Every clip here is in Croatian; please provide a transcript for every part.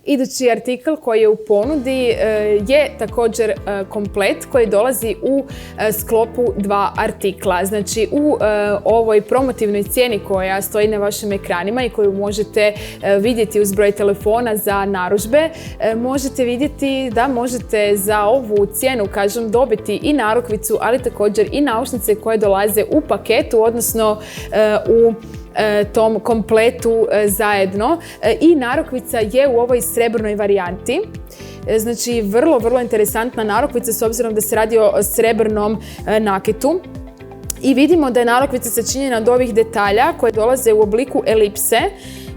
Idući artikl koji je u ponudi je također komplet koji dolazi u sklopu 2 artikla. Znači u ovoj promotivnoj cijeni koja stoji na vašim ekranima i koju možete vidjeti uz broj telefona za narudžbe, možete vidjeti da možete za ovu cijenu, kažem, dobiti i narukvicu, ali također i naušnice koje dolaze u paketu, odnosno u tom kompletu zajedno. I narukvica je u ovoj srebrnoj varijanti. Znači vrlo interesantna narukvica s obzirom da se radi o srebrnom nakitu. I vidimo da je narukvica sačinjena od ovih detalja koje dolaze u obliku elipse.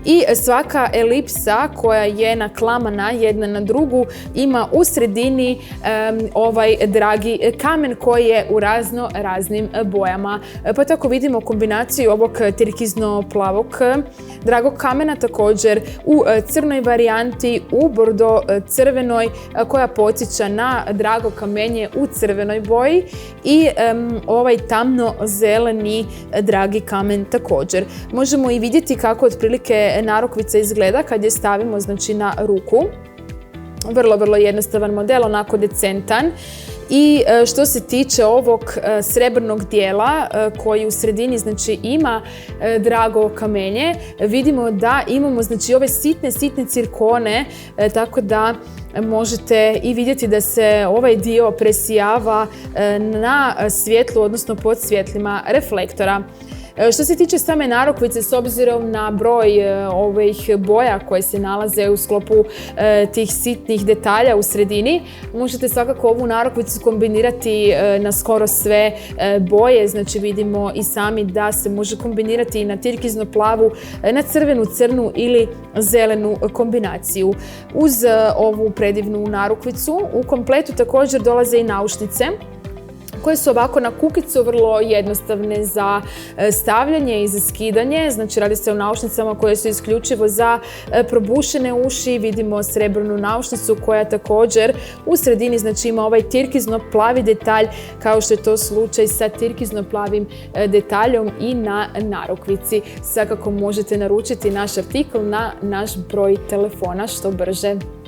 I svaka elipsa koja je naklamana jedna na drugu ima u sredini ovaj dragi kamen koji je u raznim bojama. Pa tako vidimo kombinaciju ovog turkizno-plavog dragog kamena, također u crnoj varijanti, u bordo crvenoj koja podsjeća na drago kamenje u crvenoj boji i ovaj tamno-zeleni dragi kamen također. Možemo i vidjeti kako otprilike narukvica izgleda kad je stavimo, znači, na ruku. Vrlo jednostavan model, onako decentan. I što se tiče ovog srebrnog dijela koji u sredini, znači, ima drago kamenje, vidimo da imamo, znači, ove sitne cirkone, tako da možete i vidjeti da se ovaj dio presijava na svjetlu, odnosno pod svjetlima reflektora. Što se tiče same narukvice, s obzirom na broj ovih boja koje se nalaze u sklopu tih sitnih detalja u sredini, možete svakako ovu narukvicu kombinirati na skoro sve boje. Znači vidimo i sami da se može kombinirati na turkizno plavu, na crvenu, crnu ili zelenu kombinaciju. Uz ovu predivnu narukvicu u kompletu također dolaze i naušnice koje su ovako na kukicu, vrlo jednostavne za stavljanje i za skidanje. Znači radi se o naušnicama koje su isključivo za probušene uši. Vidimo srebrnu naušnicu koja također u sredini, znači, ima ovaj turkizno-plavi detalj, kao što je to slučaj sa turkizno-plavim detaljom i na narukvici. Svakako možete naručiti naš artikl na naš broj telefona što brže.